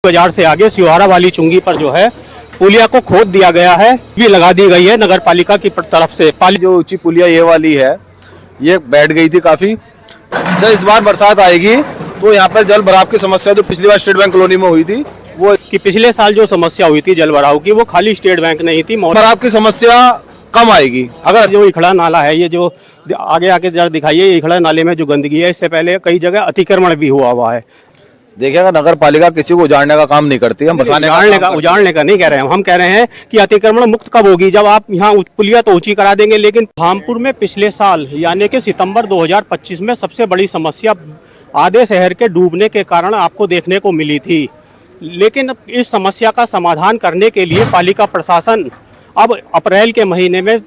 बाजार से आगे सिहारा वाली चुंगी पर जो है पुलिया को खोद दिया गया है, भी लगा दी गई है नगर पालिका की तरफ से। जो ऊंची पुलिया ये वाली है, ये बैठ गई थी काफी। जब इस बार बरसात आएगी तो यहाँ पर जल भराव की समस्या जो पिछली बार स्टेट बैंक कॉलोनी में हुई थी, वो कि पिछले साल जो समस्या हुई थी जल भराव की, वो खाली स्टेट बैंक नहीं थी, भराव की समस्या कम आएगी। अगर जो इखड़ा नाला है, ये जो आगे आके जरा दिखाइए, इखड़ा नाले में जो गंदगी है, इससे पहले कई जगह अतिक्रमण भी हुआ है। देखिएगा, नगर पालिका किसी को उजाड़ने का काम नहीं करती, हम उजाड़ने का नहीं कह रहे हैं। हम कह रहे हैं कि अतिक्रमण मुक्त कब होगी, जब आप यहाँ पुलिया तो ऊंची करा देंगे। लेकिन धामपुर में पिछले साल यानी कि सितंबर 2025 में सबसे बड़ी समस्या आधे शहर के डूबने के कारण आपको देखने को मिली थी। लेकिन इस समस्या का समाधान करने के लिए पालिका प्रशासन अब अप्रैल के महीने में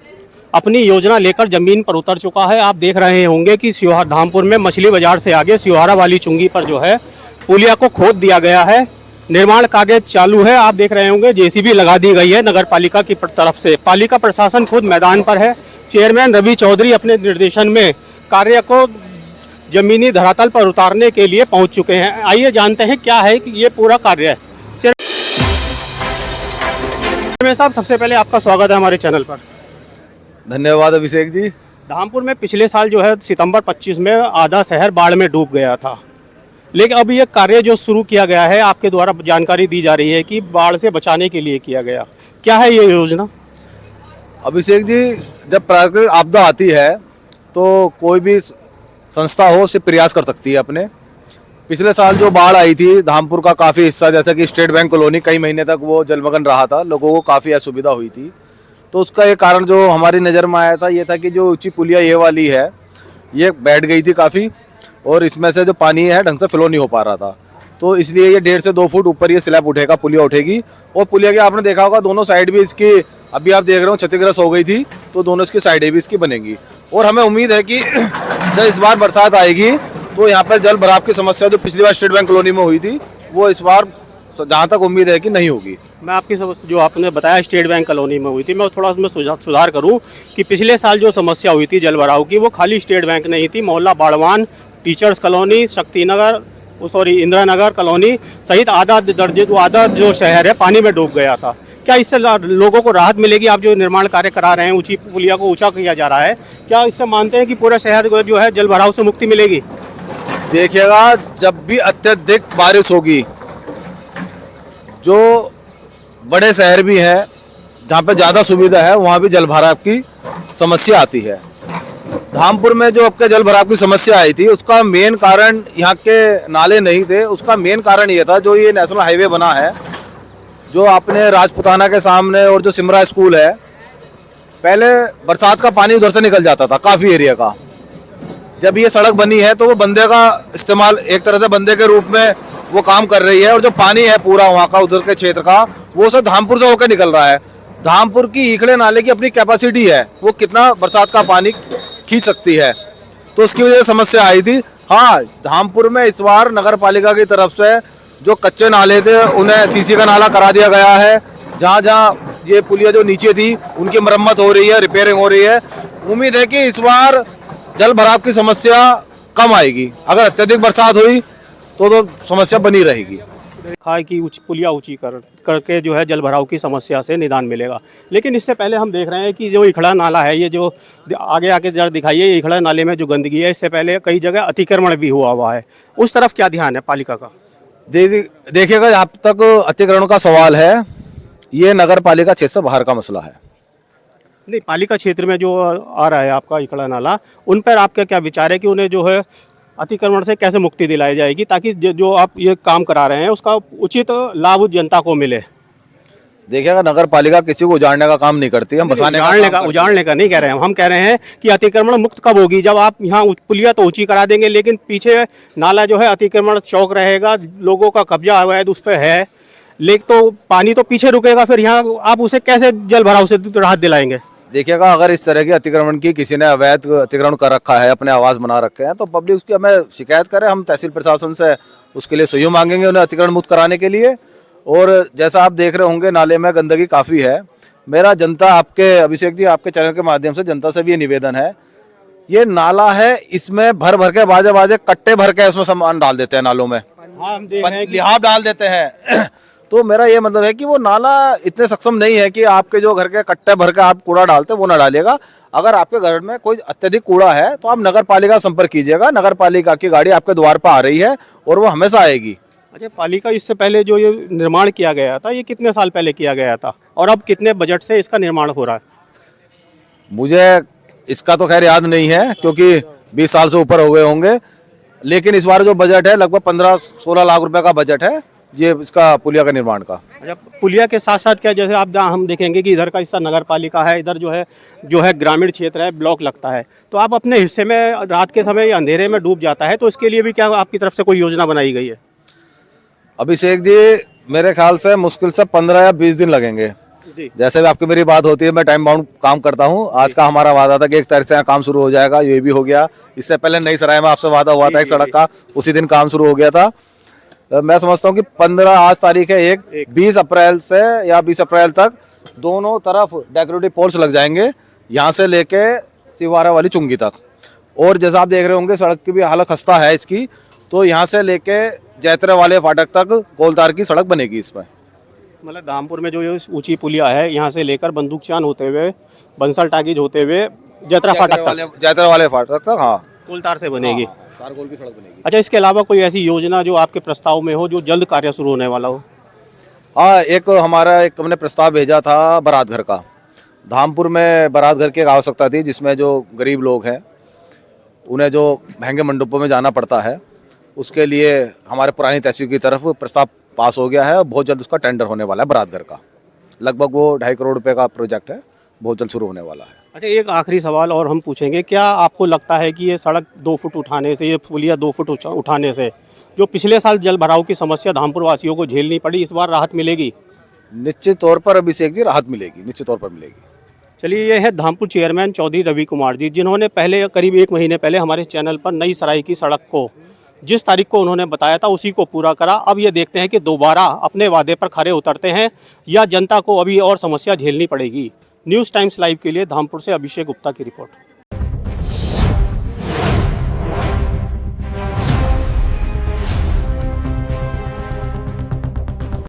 अपनी योजना लेकर जमीन पर उतर चुका है। आप देख रहे होंगे कि धामपुर में मछली बाजार से आगे सिहारा वाली चुंगी पर जो है पुलिया को खोद दिया गया है, निर्माण कार्य चालू है। आप देख रहे होंगे जेसीबी लगा दी गई है नगर पालिका की तरफ से। पालिका प्रशासन खुद मैदान पर है। चेयरमैन रवि चौधरी अपने निर्देशन में कार्य को जमीनी धरातल पर उतारने के लिए पहुंच चुके हैं। आइए जानते हैं क्या है कि ये पूरा कार्य है। चेयरमैन साहब, सबसे पहले आपका स्वागत है हमारे चैनल पर। धन्यवाद अभिषेक जी। धामपुर में पिछले साल जो है सितंबर 25 में आधा शहर बाढ़ में डूब गया था, लेकिन अब ये कार्य जो शुरू किया गया है, आपके द्वारा जानकारी दी जा रही है कि बाढ़ से बचाने के लिए किया गया। क्या है ये योजना? अभिषेक जी, जब प्राकृतिक आपदा आती है तो कोई भी संस्था हो उसे प्रयास कर सकती है अपने। पिछले साल जो बाढ़ आई थी, धामपुर का काफ़ी हिस्सा जैसा कि स्टेट बैंक कॉलोनी कई महीने तक वो जलमग्न रहा था, लोगों को काफ़ी असुविधा हुई थी। तो उसका एक कारण जो हमारी नज़र में आया था ये था कि जो ऊंची पुलिया ये वाली है, ये बैठ गई थी काफ़ी, और इसमें से जो पानी है ढंग से फ्लो नहीं हो पा रहा था। तो इसलिए ये 1.5 से 2 फुट ऊपर ये स्लैब उठेगा, पुलिया उठेगी। और पुलिया के आपने देखा होगा दोनों साइड भी इसकी, अभी आप देख रहे हो क्षतिग्रस्त हो गई थी, तो दोनों इसकी साइडें भी इसकी बनेंगी। और हमें उम्मीद है कि जब इस बार बरसात आएगी तो यहाँ पर जल भराव की समस्या जो पिछली बार स्टेट बैंक कॉलोनी में हुई थी, वो इस बार जहाँ तक उम्मीद है कि नहीं होगी। मैं आपकी जो आपने बताया स्टेट बैंक कॉलोनी में हुई थी, मैं थोड़ा उसमें सुधार करूँ कि पिछले साल जो समस्या हुई थी जल भराव की, वो खाली स्टेट बैंक नहीं थी, मोहल्ला बाड़वान, teachers colony, Shaktinagar, Indira Nagar colony सहित आधा जो शहर है पानी में डूब गया था। क्या इससे लोगों को राहत मिलेगी? आप जो निर्माण कार्य करा रहे हैं, ऊंची पुलिया को ऊंचा किया जा रहा है, क्या इससे मानते हैं कि पूरा शहर जो है जल भराव से मुक्ति मिलेगी? देखिएगा, जब भी अत्यधिक बारिश होगी, जो बड़े शहर भी हैं जहाँ पे ज़्यादा सुविधा है, वहाँ भी जल भराव की समस्या आती है। धामपुर में जो आपके जल भराव की समस्या आई थी, उसका मेन कारण यहाँ के नाले नहीं थे, उसका मेन कारण ये था जो ये नेशनल हाईवे बना है, जो आपने राजपुताना के सामने और जो सिमरा स्कूल है, पहले बरसात का पानी उधर से निकल जाता था काफ़ी एरिया का। जब ये सड़क बनी है तो वो बंदे का इस्तेमाल एक तरह से बंदे के रूप में वो काम कर रही है, और जो पानी है पूरा वहाँ का उधर के क्षेत्र का, वो सब धामपुर से होकर निकल रहा है। धामपुर की इखड़े नाले की अपनी कैपेसिटी है, वो कितना बरसात का पानी खींच सकती है, तो उसकी वजह से समस्या आई थी। हाँ, धामपुर में इस बार नगर पालिका की तरफ से जो कच्चे नाले थे उन्हें सीसी का नाला करा दिया गया है। जहाँ जहाँ ये पुलिया जो नीचे थी उनकी मरम्मत हो रही है, रिपेयरिंग हो रही है। उम्मीद है कि इस बार जल भराव की समस्या कम आएगी। अगर अत्यधिक बरसात हुई तो समस्या बनी रहेगी। देखा है कि पुलिया ऊंची करके जो है जल भराव की समस्या से निदान मिलेगा। लेकिन इससे पहले हम देख रहे हैं कि जो इखड़ा नाला है, ये जो आगे आके जरा दिखाइए, इखड़ा नाले में जो गंदगी है, इससे पहले कई जगह अतिक्रमण भी हुआ है। उस तरफ क्या ध्यान है पालिका का? देखिएगा, जहाँ तक अतिक्रमण का सवाल है, ये नगर पालिका क्षेत्र से बाहर का मसला है। नहीं, पालिका क्षेत्र में जो आ रहा है आपका इखड़ा नाला, उन पर आपका क्या विचार है कि उन्हें जो है अतिक्रमण से कैसे मुक्ति दिलाई जाएगी, ताकि जो आप ये काम करा रहे हैं उसका उचित लाभ जनता को मिले? देखिएगा, नगर पालिका किसी को उजाड़ने का काम नहीं करती, हम उजाड़ने का नहीं कह रहे हैं। हम कह रहे हैं कि अतिक्रमण मुक्त कब होगी, जब आप यहाँ पुलिया तो ऊंची करा देंगे, लेकिन पीछे नाला जो है अतिक्रमण चौक रहेगा, लोगों का कब्जा अवैध उस पर है, लेकिन तो पानी तो पीछे रुकेगा, फिर यहाँ आप उसे कैसे जल भराव से राहत दिलाएंगे? देखिएगा, अगर इस तरह के अतिक्रमण की किसी ने अवैध अतिक्रमण कर रखा है, अपने आवास बना रखे हैं, तो पब्लिक उसकी हमें शिकायत करे, हम तहसील प्रशासन से उसके लिए सहयोग मांगेंगे उन्हें अतिक्रमण मुक्त कराने के लिए। और जैसा आप देख रहे होंगे, नाले में गंदगी काफ़ी है। मेरा जनता, आपके अभिषेक जी, आपके चैनल के माध्यम से जनता से भी ये निवेदन है, ये नाला है, इसमें भर भर के बाजे कट्टे भर के उसमें सामान डाल देते हैं नालों में। हाँ, हम देख रहे हैं कि लिहाफ डाल देते हैं। तो मेरा ये मतलब है कि वो नाला इतने सक्षम नहीं है कि आपके जो घर के कट्टे भर के आप कूड़ा डालते हैं वो ना डालिएगा। अगर आपके घर में कोई अत्यधिक कूड़ा है तो आप नगर पालिका से संपर्क कीजिएगा। नगर पालिका की गाड़ी आपके द्वार पर आ रही है और वो हमेशा आएगी। अच्छा, पालिका इससे पहले जो ये निर्माण किया गया था, ये कितने साल पहले किया गया था और अब कितने बजट से इसका निर्माण हो रहा है? मुझे इसका तो खैर याद नहीं है क्योंकि 20 साल से ऊपर हो गए होंगे, लेकिन इस बार जो बजट है लगभग 15-16 लाख रुपए का बजट है ये इसका पुलिया का निर्माण का। अच्छा, पुलिया के साथ साथ क्या, जैसे आप हम देखेंगे कि इधर का हिस्सा नगर पालिका है, इधर जो है ग्रामीण क्षेत्र है, ब्लॉक लगता है, तो आप अपने हिस्से में रात के समय या अंधेरे में डूब जाता है, तो इसके लिए भी क्या आपकी तरफ से कोई योजना बनाई गई है? अभिषेक जी, मेरे ख्याल से मुश्किल से 15 या 20 दिन लगेंगे। जी। जैसे भी आपकी मेरी बात होती है, मैं टाइम बाउंड काम करता हूँ। आज का हमारा वादा था कि 1 तारीख से यहाँ काम शुरू हो जाएगा, ये भी हो गया। इससे पहले नई सराय में आपसे वादा हुआ था एक सड़क का, उसी दिन काम शुरू हो गया था। मैं समझता हूँ कि 15 आज तारीख है 20 अप्रैल से या 20 अप्रैल तक दोनों तरफ डेकोरेटिव पोल्स लग जाएंगे, यहाँ से लेके सिवारा वाली चुंगी तक। और जैसा आप देख रहे होंगे सड़क की भी हालत खस्ता है इसकी, तो यहाँ से लेके जैतरे वाले फाटक तक गोलतार की सड़क बनेगी इस पर। मतलब धामपुर में जो ये ऊंची पुलिया है, यहाँ से लेकर बंदूकचान होते हुए, बंसल टाकीज होते हुए जैतरा फाटक तक, जैतरे वाले फाटक तक, हाँ, कोलतार से बनेगी। कारकोल की सड़क बनेगी। अच्छा, इसके अलावा कोई ऐसी योजना जो आपके प्रस्ताव में हो, जो जल्द कार्य शुरू होने वाला हो? हाँ, एक हमने प्रस्ताव भेजा था बारात घर का। धामपुर में बारात घर की एक आवश्यकता थी, जिसमें जो गरीब लोग हैं उन्हें जो महंगे मंडपों में जाना पड़ता है, उसके लिए हमारे पुरानी तहसील की तरफ प्रस्ताव पास हो गया है और बहुत जल्द उसका टेंडर होने वाला है। बारात घर का लगभग वो 2.5 करोड़ रुपए का प्रोजेक्ट है, बहुत जल्द शुरू होने वाला है। अच्छा, एक आखिरी सवाल और हम पूछेंगे, क्या आपको लगता है कि ये सड़क 2 फुट उठाने से, ये पुलिया 2 फुट उठाने से जो पिछले साल जल भराव की समस्या धामपुर वासियों को झेलनी पड़ी, इस बार राहत मिलेगी? निश्चित तौर पर अभिषेक जी राहत मिलेगी, निश्चित तौर पर मिलेगी। चलिए, ये है धामपुर चेयरमैन चौधरी रवि कुमार जी, जिन्होंने पहले करीब 1 महीने पहले हमारे चैनल पर नई सराय की सड़क को जिस तारीख को उन्होंने बताया था उसी को पूरा करा। अब ये देखते हैं कि दोबारा अपने वादे पर खरे उतरते हैं या जनता को अभी और समस्या झेलनी पड़ेगी। न्यूज़ टाइम्स लाइव के लिए धामपुर से अभिषेक गुप्ता की रिपोर्ट।